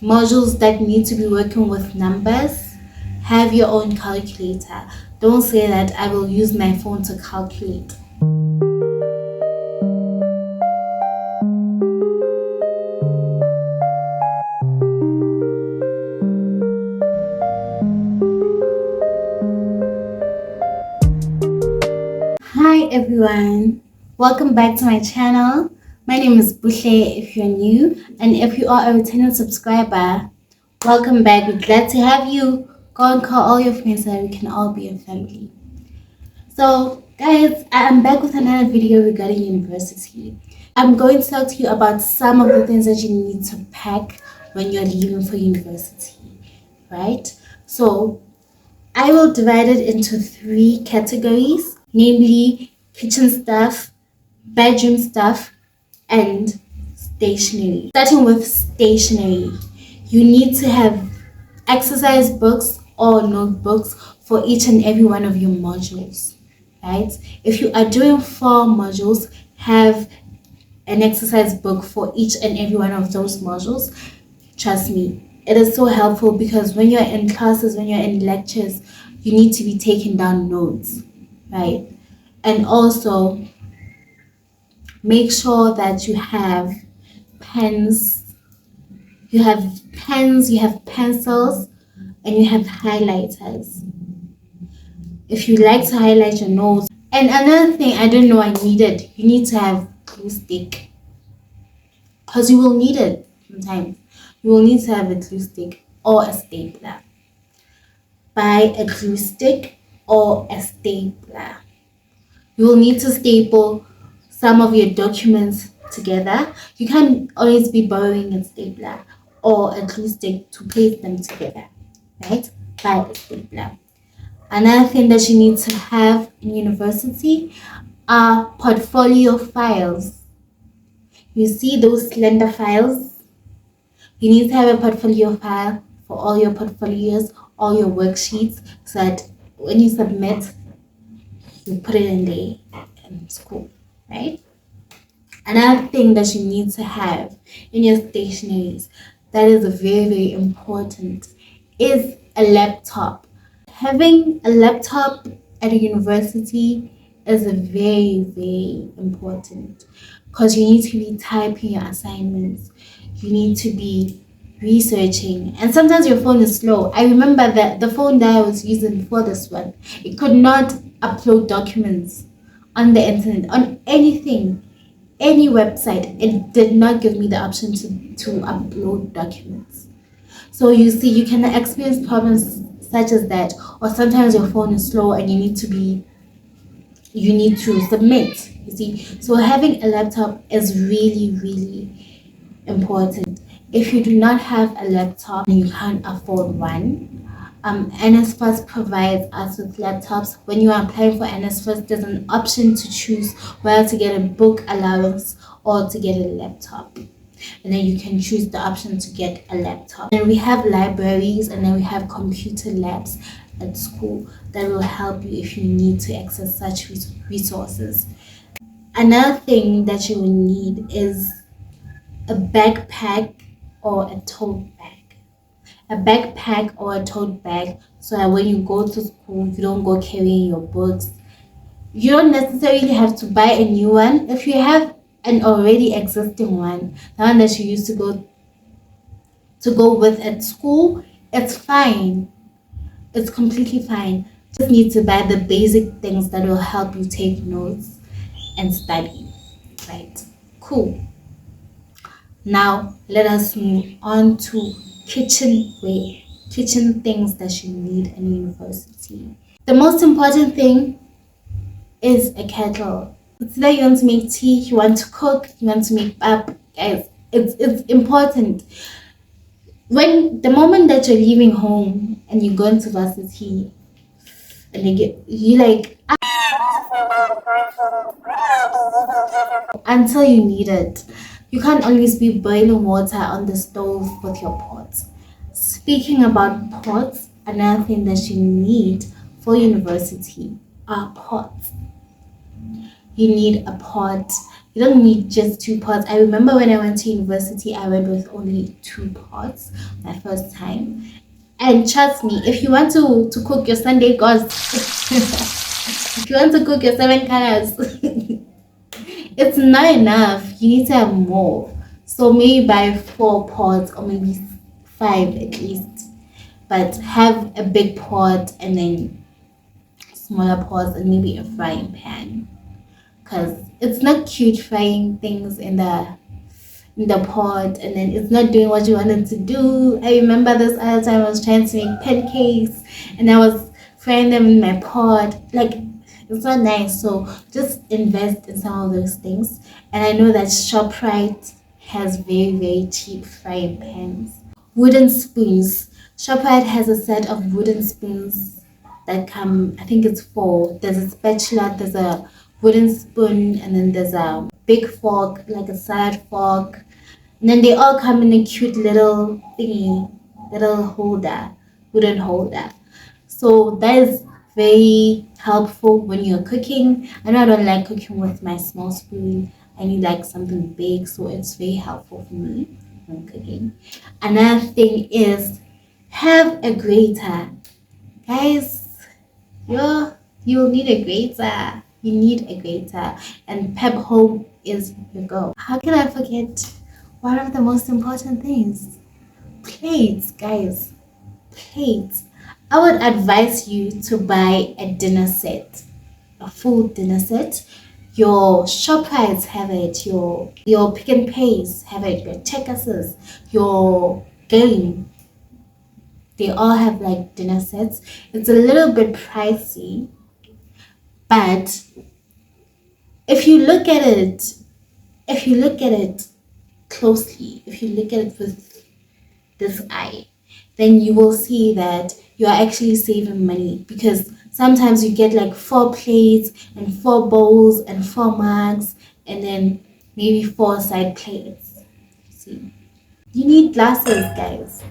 Modules that need to be working with numbers, have your own calculator. Don't say that I will use my phone to calculate. Hi everyone, welcome back to my channel. My name is Bushe if you're new, and if you are a returning subscriber, welcome back. We're glad to have you. Go and call all your friends so that we can all be a family. So guys, I am back with another video regarding university. I'm going to talk to you about some of the things that you need to pack when you're leaving for university, right? So I will divide it into 3 categories, namely kitchen stuff, bedroom stuff, and stationery. Starting with stationery, you need to have exercise books or notebooks for each and every one of your modules, right? If you are doing 4 modules, have an exercise book for each and every one of those modules. Trust me, it is so helpful because when you're in classes, when you're in lectures, you need to be taking down notes, right? And also make sure that you have pens, you have pencils, and you have highlighters if you like to highlight your notes. And another thing I didn't know I needed, you need to have glue stick, because you will need it sometimes. You will need to have a glue stick or a stapler. Buy a glue stick or a stapler. You will need to staple some of your documents together. You can always be borrowing a stapler or a glue stick to place them together, right? Buy a stapler. Another thing that you need to have in university are portfolio files. You see those slender files? You need to have a portfolio file for all your portfolios, all your worksheets, so that when you submit, you put it in there in school, right? Another thing that you need to have in your stationaries that is very, very important is a laptop. Having a laptop at a university is very, very important because you need to be typing your assignments. You need to be researching, and sometimes your phone is slow. I remember that the phone that I was using before this one, it could not upload documents on the internet, on anything, any website. It did not give me the option to upload documents. So you see, you can experience problems such as that, or sometimes your phone is slow and you need to submit, you see. So having a laptop is really, really important. If you do not have a laptop and you can't afford one, NSFAS provides us with laptops. When you are applying for NSFAS, there's an option to choose whether to get a book allowance or to get a laptop. And then you can choose the option to get a laptop. And we have libraries, and then we have computer labs at school that will help you if you need to access such resources. Another thing that you will need is a backpack or a tote bag. A backpack or a tote bag, so that when you go to school, you don't go carrying your books. You don't necessarily have to buy a new one. If you have an already existing one, the one that you used to go with at school, it's fine. It's completely fine. Just need to buy the basic things that will help you take notes and study. Right? Cool. Now let us move on to kitchenware. Kitchen things that you need in university. The most important thing is a kettle. It's either you want to make tea, you want to cook, you want to make pap. Guys, it's important. When the moment that you're leaving home and you go into varsity and you like until you need it. You can't always be boiling water on the stove with your pots. Speaking about pots, another thing that you need for university are pots. You need a pot. You don't need just 2 pots. I remember when I went to university, I went with only 2 pots my first time. And trust me, if you want to cook your Sunday gods, if you want to cook your 7 colors, it's not enough. You need to have more. So maybe buy 4 pots or maybe 5 at least. But have a big pot and then smaller pots and maybe a frying pan. Because it's not cute frying things in the pot and then it's not doing what you wanted to do. I remember this other time I was trying to make pancakes and I was frying them in my pot. Like, it's not nice. So just invest in some of those things. And I know that ShopRite has very, very cheap frying pans. Wooden spoons. ShopRite has a set of wooden spoons that come, I think it's 4. There's a spatula, there's a wooden spoon, and then there's a big fork, like a salad fork. And then they all come in a cute little thingy, little holder, wooden holder. So that is very helpful when you're cooking. I know I don't like cooking with my small spoon. I need like something big, so it's very helpful for me when cooking. Another thing is have a grater. Guys, you'll need a grater. You need a grater, and Pep Home is your go. How can I forget one of the most important things? Plates, guys. Plates. I would advise you to buy a dinner set, a full dinner set. Your ShopRites have it, your Pick and Pays have it, your Checkers, your Game. They all have like dinner sets. It's a little bit pricey, but if you look at it, closely, if you look at it with this eye, then you will see that you are actually saving money because sometimes you get like 4 plates and 4 bowls and 4 mugs and then maybe 4 side plates. See, you need glasses, guys.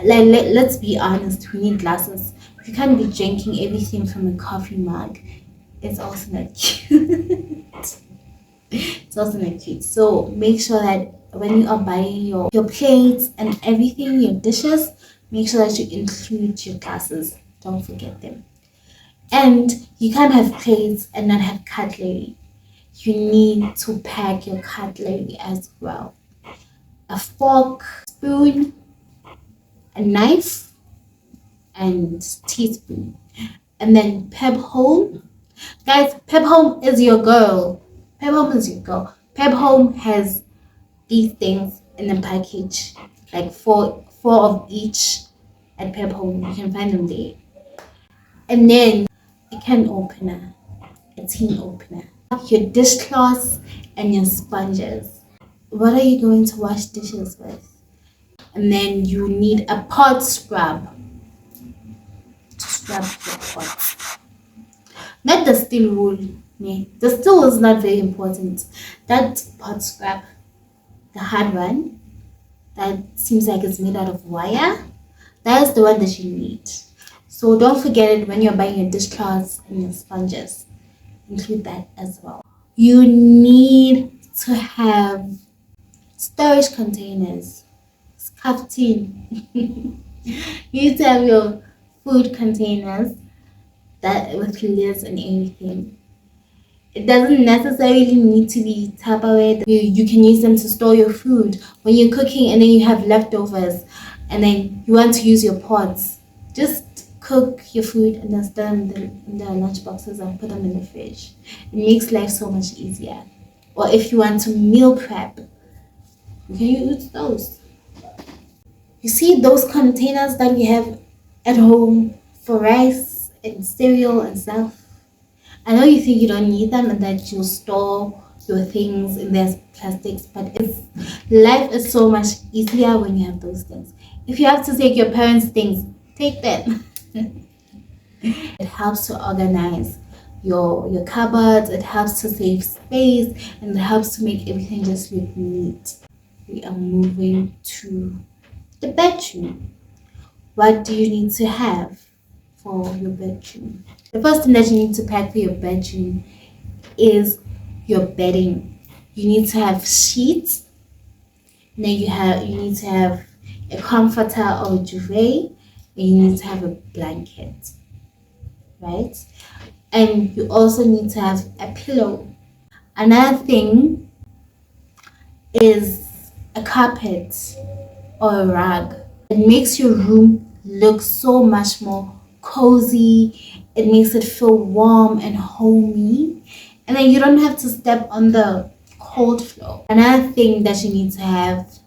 Let's be honest, we need glasses. You can't be drinking everything from a coffee mug. It's also not cute. It's also not cute. So make sure that when you are buying your plates and everything, your dishes, make sure that you include your glasses. Don't forget them. And you can't have plates and not have cutlery. You need to pack your cutlery as well. A fork, spoon, a knife, and teaspoon. And then Pep Home. Guys, Pep Home is your girl. Pep Home is your girl. Pep Home has these things in a package, like four of each at Pep Home. You can find them there. And then a can opener, a tin opener, your dishcloths and your sponges. What are you going to wash dishes with? And then you need a pot scrub to scrub your pots. Not the steel wool. The steel is not very important. That pot scrub, the hard one, that seems like it's made out of wire, that is the one that you need. So don't forget it when you're buying your dishcloths and your sponges. Include that as well. You need to have storage containers. Scarf tin. You need to have your food containers that with lids and everything. It doesn't necessarily need to be Tupperware. You can use them to store your food when you're cooking and then you have leftovers and then you want to use your pots. Just cook your food and then store them in the lunch boxes and put them in the fridge. It makes life so much easier. Or if you want to meal prep, you can use those. You see those containers that we have at home for rice and cereal and stuff? I know you think you don't need them and that you store your things in their plastics, but life is so much easier when you have those things. If you have to take your parents' things, take them. It helps to organize your cupboards, it helps to save space, and it helps to make everything just look neat. We are moving to the bedroom. What do you need to have for your bedroom? The first thing that you need to pack for your bedroom is your bedding. you need to have sheets. Then you need to have a comforter or duvet, and you need to have a blanket, right? And you also need to have a pillow. Another thing is a carpet or a rug. It makes your room look so much more cozy. It makes it feel warm and homey. And then you don't have to step on the cold floor. Another thing that you need to have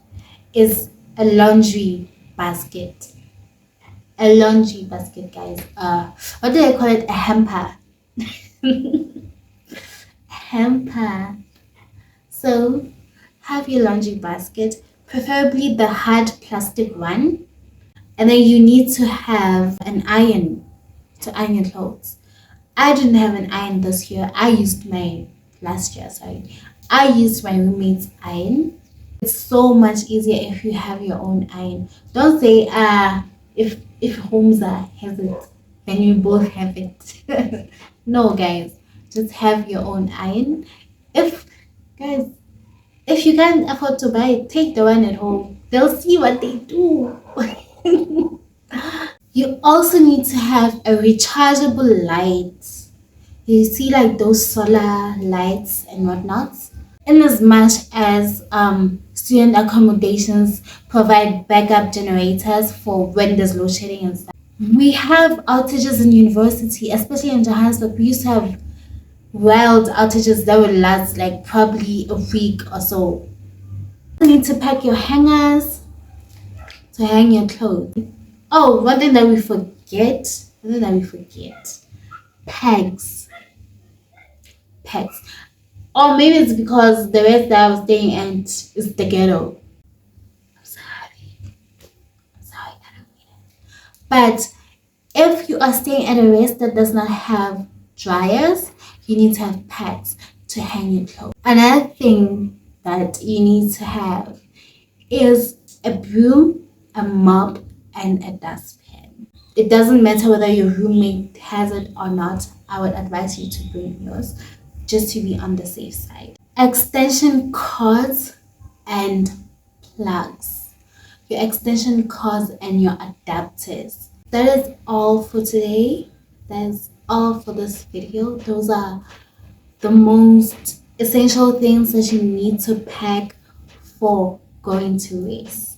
is a laundry basket. A laundry basket, guys. What do I call it? A hamper. Hamper. So have your laundry basket, preferably the hard plastic one. And then you need to have an iron to iron your clothes. I didn't have an iron this year. I used my last year, sorry. I used my roommate's iron. It's so much easier if you have your own iron. Don't say if Homza has it, then you both have it. No, guys, just have your own iron. If guys, if you can't afford to buy it, take the one at home. They'll see what they do. You also need to have a rechargeable light. You see, like those solar lights and whatnot. In as much as student accommodations provide backup generators for when there's load shedding and stuff. We have outages in university, especially in Johannesburg. We used to have wild outages that would last like probably a week or so. You need to pack your hangers to hang your clothes. Oh, one thing that we forget. Pegs. Pegs. Or maybe it's because the rest that I was staying at is the ghetto. I'm sorry. I don't mean it. But if you are staying at a rest that does not have dryers, you need to have pegs to hang your clothes. Another thing that you need to have is a broom, a mop, and a dustpan. It doesn't matter whether your roommate has it or not. I would advise you to bring yours just to be on the safe side. Extension cords and plugs. Your extension cords and your adapters. That is all for today. That is all for this video. Those are the most essential things that you need to pack for going to race.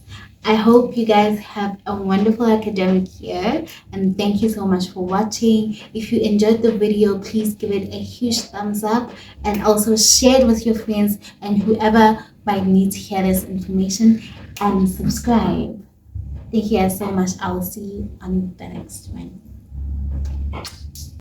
I hope you guys have a wonderful academic year, and thank you so much for watching. If you enjoyed the video, please give it a huge thumbs up and also share it with your friends and whoever might need to hear this information, and subscribe. Thank you guys so much. I will see you on the next one.